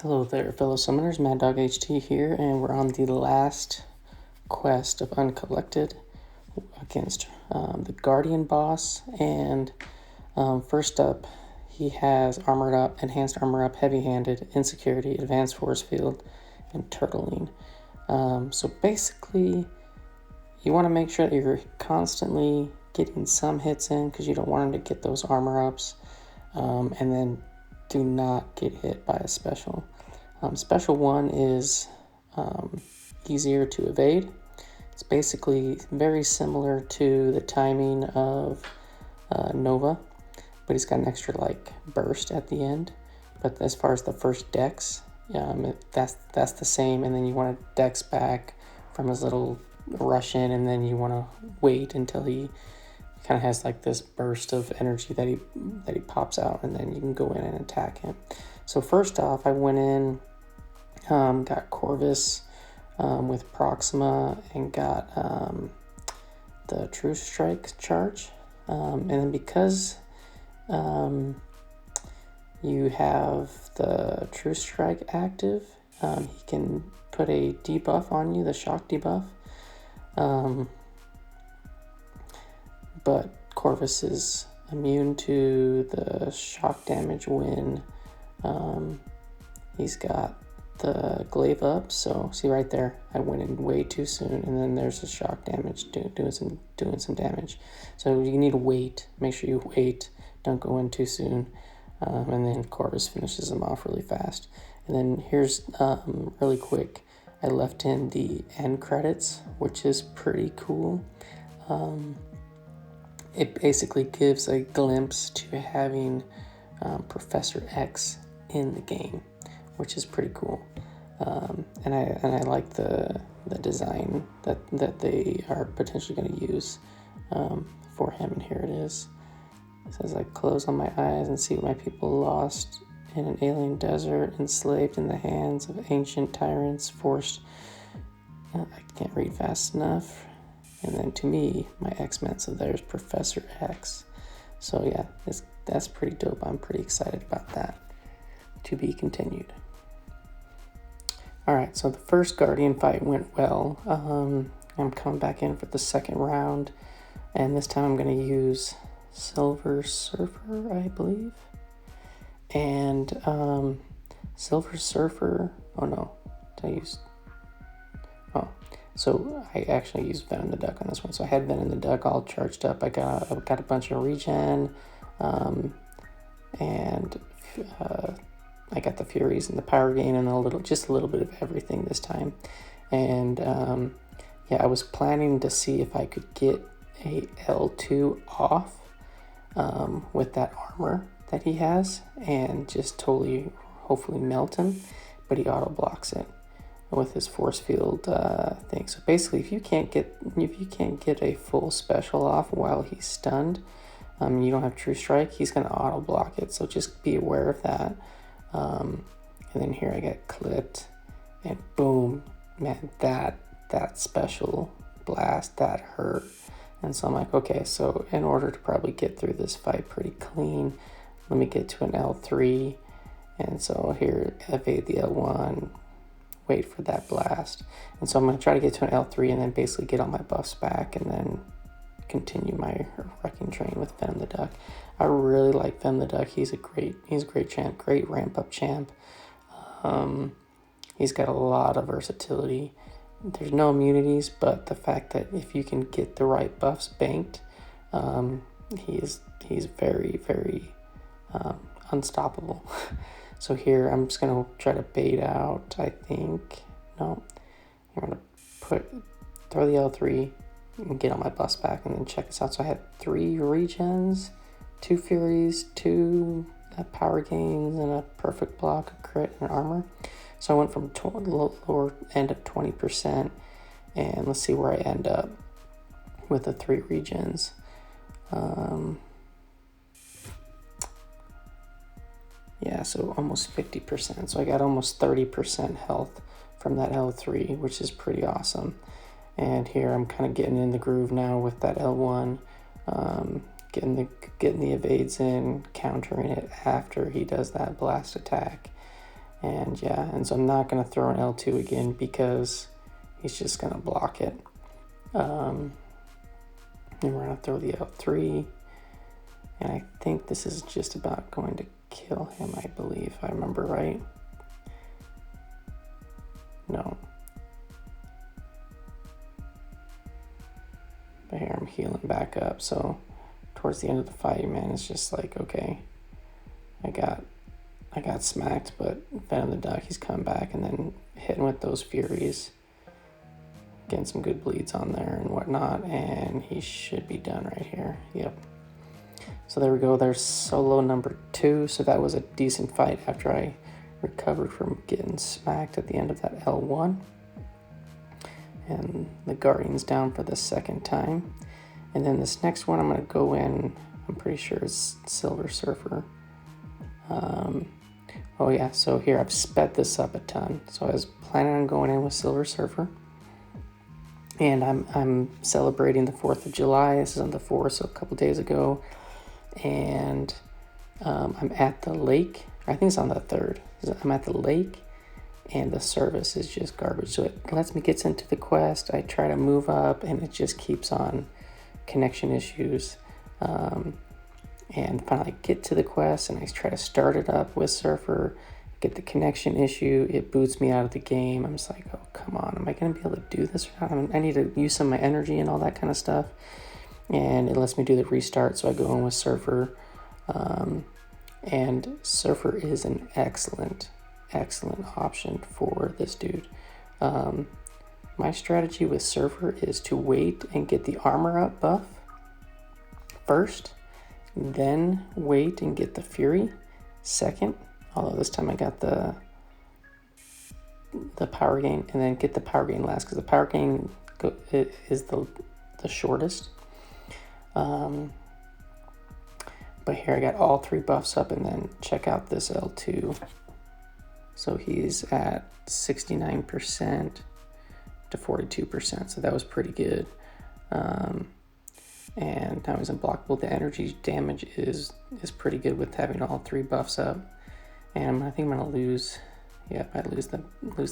Hello there, fellow summoners. Mad Dog HT here, and we're on the last quest of Uncollected against the Guardian boss. And first up, he has Armored Up, Enhanced Armor Up, Heavy-Handed, Insecurity, Advanced Force Field, and Turtling. So basically, you want to make sure that you're constantly getting some hits in because you don't want him to get those armor ups, and then do not get hit by a special. Special 1 is easier to evade. It's basically very similar to the timing of Nova, but he's got an extra burst at the end. But as far as the first dex, that's the same, and then you want to dex back from his little rush in, and then you want to wait until he kind of has this burst of energy that he pops out, and then you can go in and attack him. So first off, I went in, got Corvus with Proxima, and got the True Strike charge, and then because you have the True Strike active, he can put a debuff on you, the shock debuff. But Corvus is immune to the shock damage when he's got the glaive up. So see right there, I went in way too soon, and then there's a shock damage doing some damage. So you need to wait. Make sure you wait. Don't go in too soon. And then Corvus finishes him off really fast. And then here's really quick. I left in the end credits, which is pretty cool. It basically gives a glimpse to having Professor X in the game, which is pretty cool. And I like the design that they are potentially going to use for him. And here it is. It says, I close on my eyes and see my people lost in an alien desert, enslaved in the hands of ancient tyrants, forced. I can't read fast enough. And then to me, my X-Men, so there's Professor X. So yeah, that's pretty dope. I'm pretty excited about that. To be continued. Alright, so the first Guardian fight went well. I'm coming back in for the second round, and this time I'm going to use Silver Surfer, I believe. And Silver Surfer, oh no, did I use... Oh, so I actually used Venon the Duck on this one. So I had Venon the Duck all charged up. I got a bunch of regen, and I got the Furies and the Power Gain and just a little bit of everything this time. And yeah, I was planning to see if I could get a L2 off with that armor that he has, and just totally, hopefully melt him, but he auto blocks it with his force field thing. So basically, if you can't get a full special off while he's stunned, you don't have True Strike, he's gonna auto block it. So just be aware of that. And then here I get clipped, and boom, man, that special blast that hurt. And so I'm like, okay, so in order to probably get through this fight pretty clean, let me get to an L3. And so here, evade the L1, wait for that blast. And so I'm going to try to get to an L3 and then basically get all my buffs back and then continue my wrecking train with Venom the Duck. I really like Venom the Duck. He's a great champ, great ramp up champ. He's got a lot of versatility. There's no immunities, but the fact that if you can get the right buffs banked, he's very, very unstoppable. So here I'm just gonna try to bait out. I think no, I'm gonna throw the L3 and get all my buffs back, and then check this out. So I had 3 regens, 2 Furies, 2 power gains, and a perfect block, a crit, and armor. So I went from lower end of 20%, and let's see where I end up with the 3 regens. Yeah, so almost 50%. So I got almost 30% health from that L3, which is pretty awesome. And here I'm kind of getting in the groove now with that L1, getting the evades in, countering it after he does that blast attack. And yeah, and so I'm not going to throw an L2 again because he's just going to block it. And we're going to throw the L3. And I think this is just about going to kill him, I believe, if I remember right. No. But here I'm healing back up, so towards the end of the fight, man, it's just like, okay, I got smacked, but Venom the Duck, he's come back, and then hitting with those Furies, getting some good bleeds on there and whatnot, and he should be done right here. Yep. So there we go, there's solo number 2, so that was a decent fight after I recovered from getting smacked at the end of that L1. And the Guardian's down for the second time. And then this next one I'm going to go in, I'm pretty sure it's Silver Surfer. Oh yeah, so here I've sped this up a ton. So I was planning on going in with Silver Surfer. And I'm celebrating the 4th of July. This is on the 4th, so a couple days ago. And I'm at the lake. I think it's on the 3rd. I'm at the lake, and the service is just garbage. So it lets me get into the quest. I try to move up, and it just keeps on connection issues. And finally get to the quest, and I try to start it up with Surfer, get the connection issue. It boots me out of the game. I'm just like, oh, come on. Am I going to be able to do this or not? I need to use some of my energy and all that kind of stuff. And it lets me do the restart, so I go in with Surfer. And Surfer is an excellent option for this dude. My strategy with Surfer is to wait and get the armor up buff first, then wait and get the Fury second, although this time I got the power gain, and then get the power gain last, because the power gain is the shortest. But here I got all 3 buffs up, and then check out this L2. So he's at 69% to 42%, so that was pretty good. And now he's unblockable. The energy damage is pretty good with having all 3 buffs up. And I think I'm gonna lose. Yep, I lose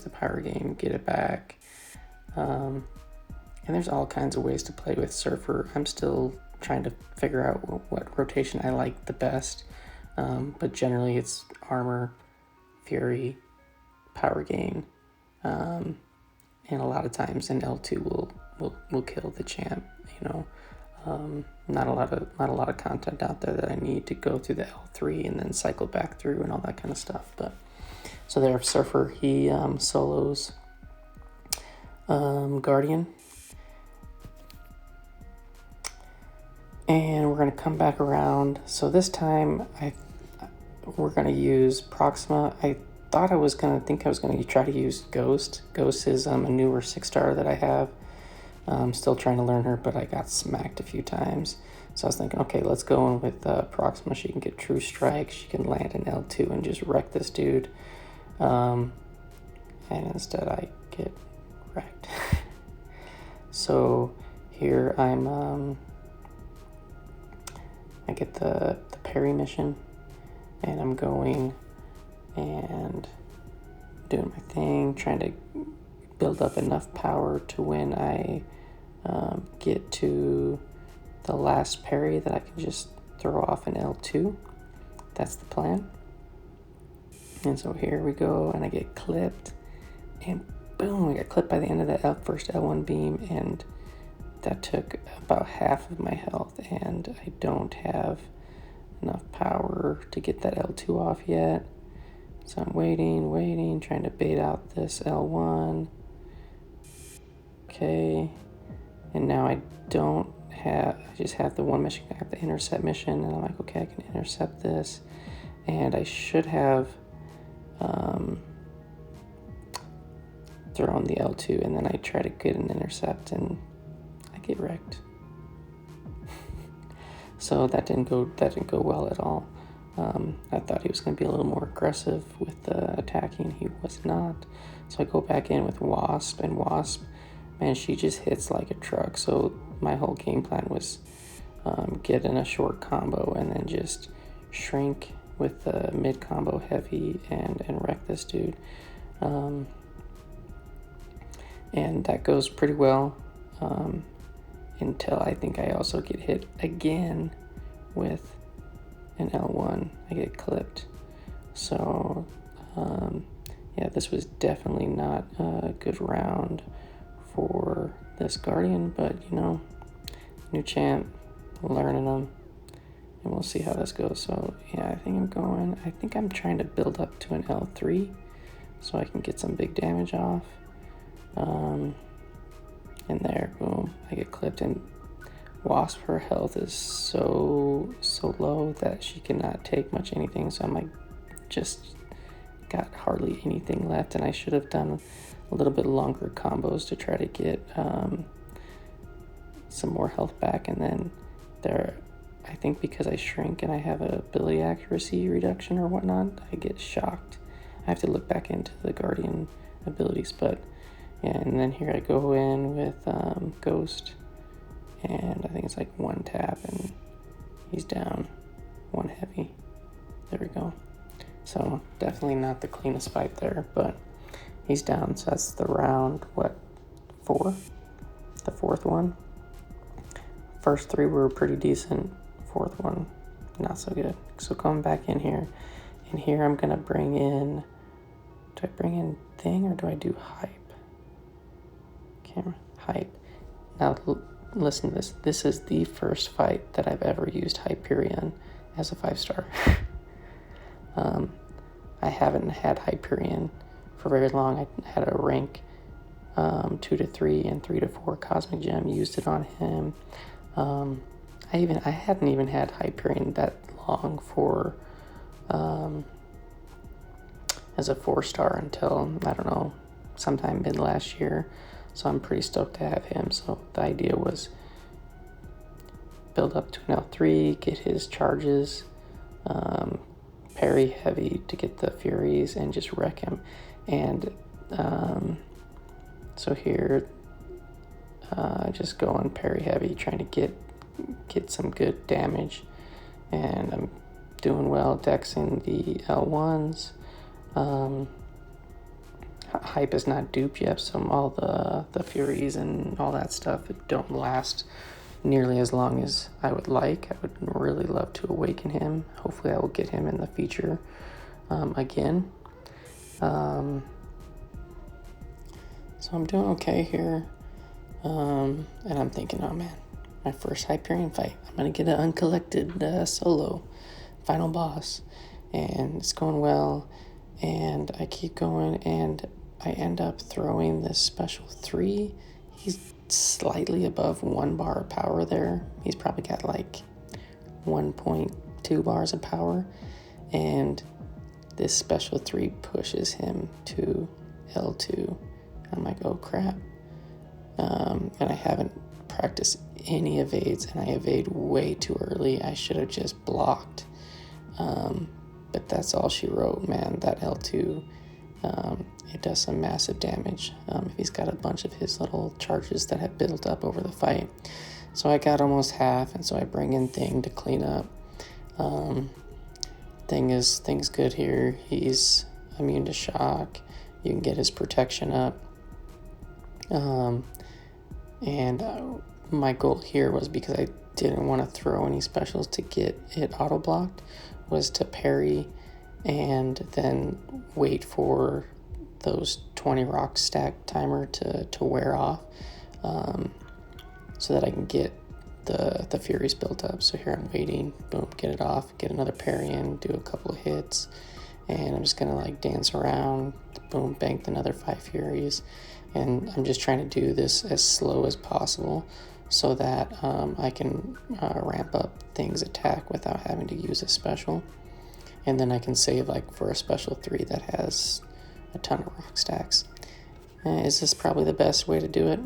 the power gain, get it back. And there's all kinds of ways to play with Surfer. I'm still trying to figure out what rotation I like the best. But generally it's armor, Fury, power gain, and a lot of times an L2 will kill the champ. You know, not a lot of content out there that I need to go through the L3 and then cycle back through and all that kind of stuff. But so there, Surfer, he solos Guardian, and we're gonna come back around. So this time we're gonna use Proxima. I was gonna try to use Ghost. Ghost is a newer 6-star that I have. I'm still trying to learn her, but I got smacked a few times. So I was thinking, okay, let's go in with Proxima. She can get True Strike. She can land an L2 and just wreck this dude. And instead I get wrecked. So here I get the parry mission, and I'm going and doing my thing, trying to build up enough power to when I get to the last parry that I can just throw off an L2. That's the plan. And so here we go, and I get clipped, and boom, I got clipped by the end of the first L1 beam, and that took about half of my health, and I don't have enough power to get that L2 off yet. So I'm waiting, trying to bait out this L1. Okay, and now I just have the one mission. I have the intercept mission, and I'm like, okay, I can intercept this, and I should have thrown the L2, and then I try to get an intercept, and I get wrecked. So that didn't go well at all. I thought he was going to be a little more aggressive with the attacking. He was not. So I go back in with Wasp, and Wasp, man, she just hits like a truck. So my whole game plan was get in a short combo and then just shrink with the mid combo heavy and wreck this dude. And that goes pretty well until I think I also get hit again with an L1. I get clipped. So yeah, this was definitely not a good round for this Guardian, but you know, new champ, learning them, and we'll see how this goes. So yeah, I think I'm trying to build up to an L3 so I can get some big damage off. And there, boom, I get clipped. And Wasp, her health is so low that she cannot take much anything, so I'm like just got hardly anything left, and I should have done a little bit longer combos to try to get some more health back. And then there, I think because I shrink and I have a ability accuracy reduction or whatnot, I get shocked. I have to look back into the Guardian abilities, but yeah, and then here I go in with Ghost, and I think it's like one tap and he's down, one heavy. There we go. So definitely not the cleanest fight there, but he's down. So that's the round, what, 4? The fourth one. First 3 were pretty decent. Fourth one, not so good. So coming back in here, and here I'm gonna bring in, do I bring in Thing or do I do Hype? Camera, Hype. Now listen to this. This is the first fight that I've ever used Hyperion as a 5-star. I haven't had Hyperion for very long. I had a rank 2 to 3 and 3 to 4 Cosmic Gem, used it on him. I hadn't even had Hyperion that long for as a 4-star until, I don't know, sometime mid last year. So I'm pretty stoked to have him. So the idea was build up to an L3, get his charges, parry heavy to get the Furies, and just wreck him. And so here, just going parry heavy, trying to get some good damage. And I'm doing well, dexing the L1s. Hype is not duped yet, so all the Furies and all that stuff don't last nearly as long as I would like. I would really love to awaken him. Hopefully I will get him in the feature again. So I'm doing okay here. And I'm thinking, oh man, my first Hyperion fight. I'm going to get an uncollected solo final boss. And it's going well. And I keep going, and I end up throwing this special 3. He's slightly above 1 bar of power there. He's probably got like 1.2 bars of power. And this special 3 pushes him to L2. I'm like, oh crap. And I haven't practiced any evades, and I evade way too early. I should have just blocked. But that's all she wrote, man. That L2, it does some massive damage if he's got a bunch of his little charges that have built up over the fight. So I got almost half, and so I bring in Thing to clean up. Thing's good here. He's immune to shock. You can get his protection up. And my goal here was, because I didn't want to throw any specials to get it auto blocked, was to parry and then wait for those 20 rock stack timer to wear off, so that I can get the Furies built up. So here I'm waiting, boom, get it off, get another parry in, do a couple of hits, and I'm just gonna like dance around, boom, banked another 5 Furies. And I'm just trying to do this as slow as possible so that I can ramp up Thing's attack without having to use a special. And then I can save like for a special 3 that has a ton of rock stacks. Is this probably the best way to do it?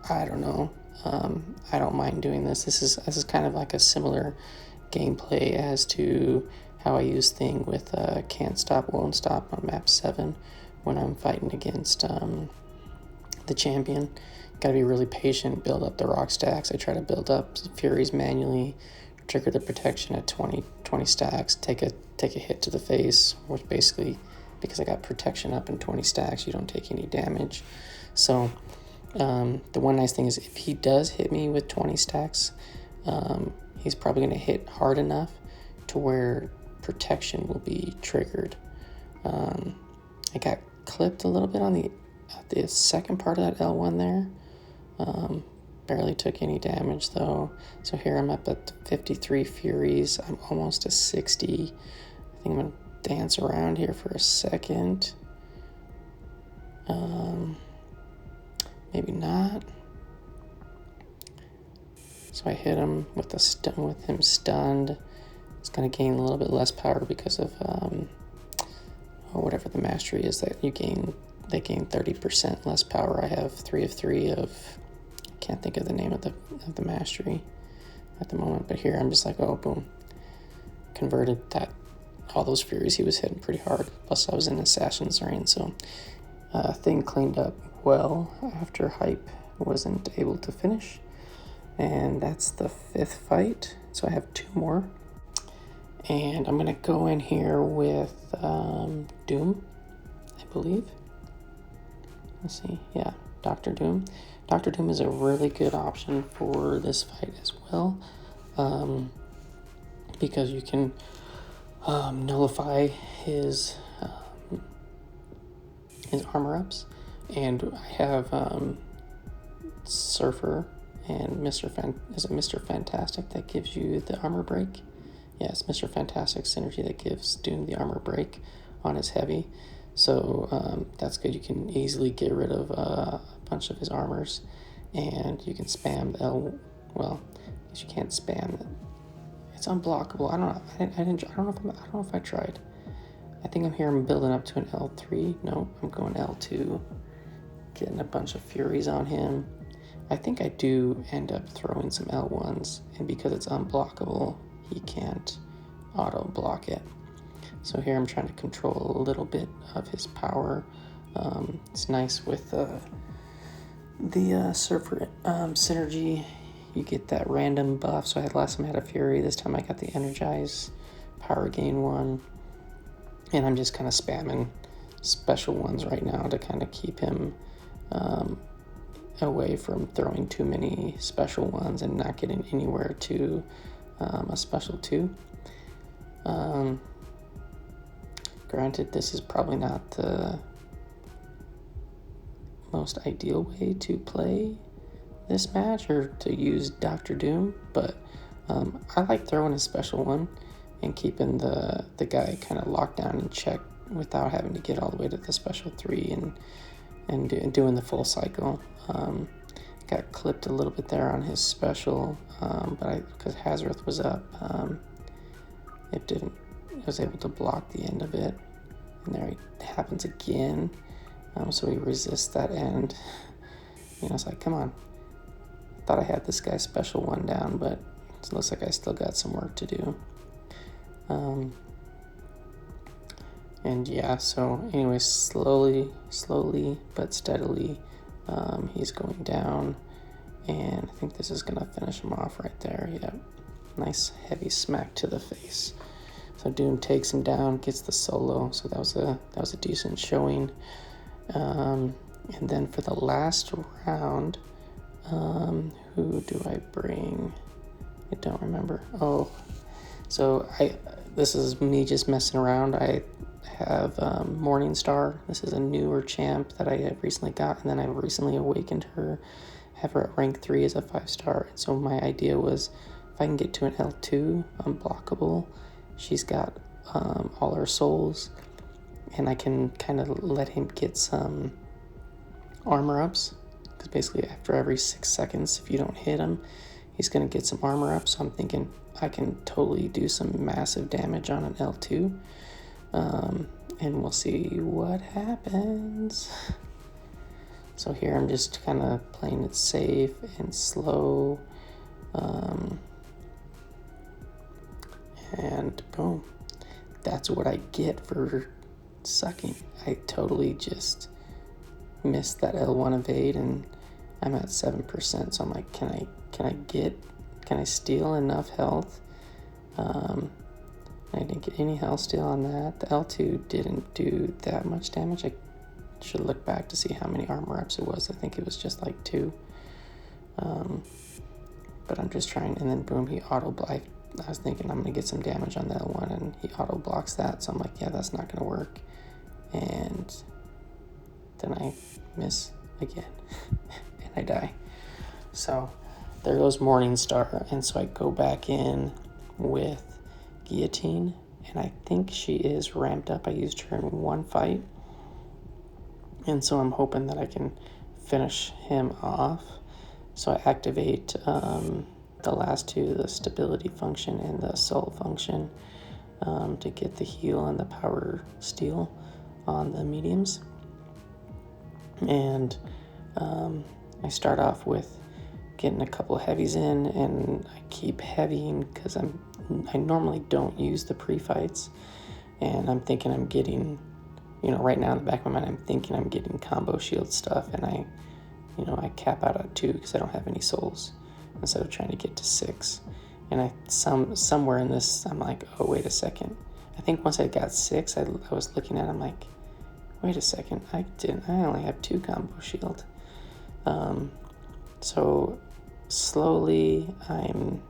I don't know. I don't mind doing this. This is kind of like a similar gameplay as to how I use Thing with Can't Stop, Won't Stop on map 7 when I'm fighting against the champion. Gotta be really patient, build up the rock stacks. I try to build up Furies manually, trigger the protection at 20 stacks, take a take a hit to the face, which basically, because I got protection up in 20 stacks, you don't take any damage. So the one nice thing is if he does hit me with 20 stacks, he's probably going to hit hard enough to where protection will be triggered. I got clipped a little bit on the second part of that L1 there. Barely took any damage though. So here I'm up at 53 Furies. I'm almost to 60. I think I'm going to dance around here for a second. Maybe not. So I hit him with him stunned. It's going to gain a little bit less power because of whatever the mastery is that you gain. They gain 30% less power. I have 3 of 3 of, I can't think of the name of the mastery at the moment, but here I'm just like, oh, boom. Converted all those Furies he was hitting pretty hard. Plus I was in Assassin's Reign, so thing cleaned up well after Hype wasn't able to finish. And that's the 5th fight, so I have 2 more. And I'm gonna go in here with Doom, I believe. Let's see, yeah, Dr. Doom. Dr. Doom is a really good option for this fight as well, because you can nullify his armor ups, and I have Surfer and is it Mr. Fantastic that gives you the armor break? Yeah, it's Mr. Fantastic synergy that gives Doom the armor break on his heavy. So that's good. You can easily get rid of a bunch of his armors, and you can spam the L. Well, you can't spam it. It's unblockable. I don't know if I tried. I think I'm building up to an L3. No, I'm going L2. Getting a bunch of Furies on him. I think I do end up throwing some L1s, and because it's unblockable, he can't auto block it. So here I'm trying to control a little bit of his power. It's nice with the Surfer synergy. You get that random buff. So last time I had a Fury. This time I got the Energize power gain one. And I'm just kind of spamming special ones right now to kind of keep him away from throwing too many special ones and not getting anywhere to a special 2. Granted, this is probably not the most ideal way to play this match or to use Dr. Doom, but I like throwing a special one and keeping the guy kind of locked down in check without having to get all the way to the special 3 and doing the full cycle. Got clipped a little bit there on his special, but because Hazarth was up, I was able to block the end of it, and there it happens again. So he resists that end. It's like, come on. I thought I had this guy's special one down, but it looks like I still got some work to do. And yeah, so anyway, slowly but steadily, he's going down, and I think this is gonna finish him off right there. Yeah, nice heavy smack to the face. So Doom takes him down, gets the solo. So that was a decent showing. And then for the last round, who do I bring? I don't remember. Oh, so this is me just messing around. I have Morningstar. This is a newer champ that I have recently got, and then I've recently awakened her. Have her at rank 3 as a 5-star. So my idea was, if I can get to an L2 unblockable, she's got all her souls, and I can kind of let him get some armor ups, because basically after every 6 seconds, if you don't hit him, he's going to get some armor ups. So I'm thinking I can totally do some massive damage on an L2, and we'll see what happens. So here I'm just kind of playing it safe and slow, and boom, that's what I get for sucking. I totally just missed that L1 evade, and I'm at 7%. So I'm like, can I steal enough health I didn't get any health steal on that. The L2 didn't do that much damage. I should look back to see how many armor ups it was. I think it was just like 2. But I'm just trying, and then boom, he I was thinking I'm gonna get some damage on the L1, and he auto blocks that. So I'm like, yeah, that's not gonna work. And then I miss again, and I die. So there goes Morningstar, and so I go back in with Guillotine, and I think she is ramped up. I used her in one fight, and so I'm hoping that I can finish him off. So I activate the last 2, the stability function and the soul function, to get the heal and the power steal on the mediums. And I start off with getting a couple of heavies in, and I keep heavying because I normally don't use the pre-fights, and I'm thinking I'm getting, right now in the back of my mind, I'm thinking I'm getting combo shield stuff, and I cap out at 2 because I don't have any souls instead of trying to get to 6. And somewhere in this, I'm like, oh, wait a second. I think once I got 6, I was looking at it, I'm like, wait a second, I only have 2 combo shield. So slowly I'm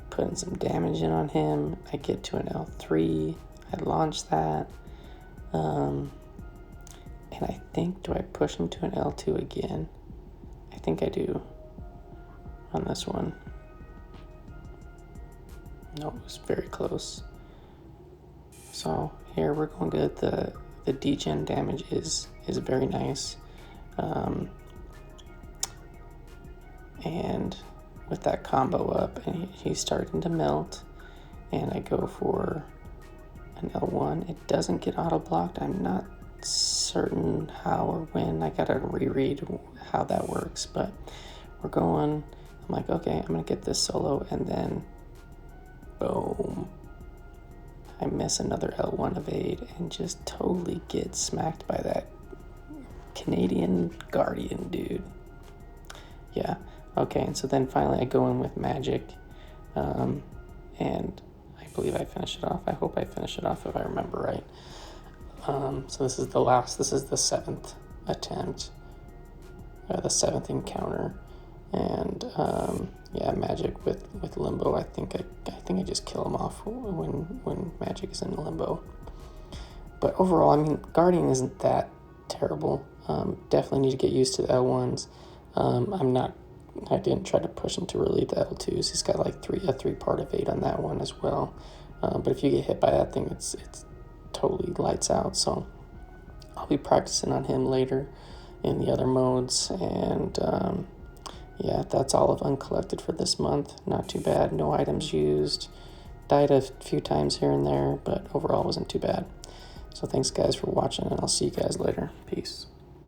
putting some damage in on him. I get to an L3, I launch that. And I think, do I push him to an L2 again? I think I do on this one. No, it was very close. So here we're going good. The degen damage is very nice. And with that combo up, and he's starting to melt, and I go for an L1. It doesn't get auto blocked. I'm not certain how or when. I gotta reread how that works, but we're going. I'm like, okay, I'm gonna get this solo, and then boom, I miss another L1 evade and just totally get smacked by that Canadian Guardian dude. Yeah, okay, and so then finally I go in with Magik, and I believe I finish it off. I hope I finish it off if I remember right. So this is the 7th attempt, the 7th encounter, and yeah, Magik with Limbo. I think I just kill him off when Magik is in Limbo. But overall, I mean, Guardian isn't that terrible. Definitely need to get used to the L1s. I didn't try to push him to relieve the L2s. He's got like a 3-part evade on that one as well. But if you get hit by that thing, it's totally lights out. So I'll be practicing on him later in the other modes. And yeah, that's all of Uncollected for this month. Not too bad. No items used. Died a few times here and there, but overall wasn't too bad. So thanks guys for watching, and I'll see you guys later. Peace.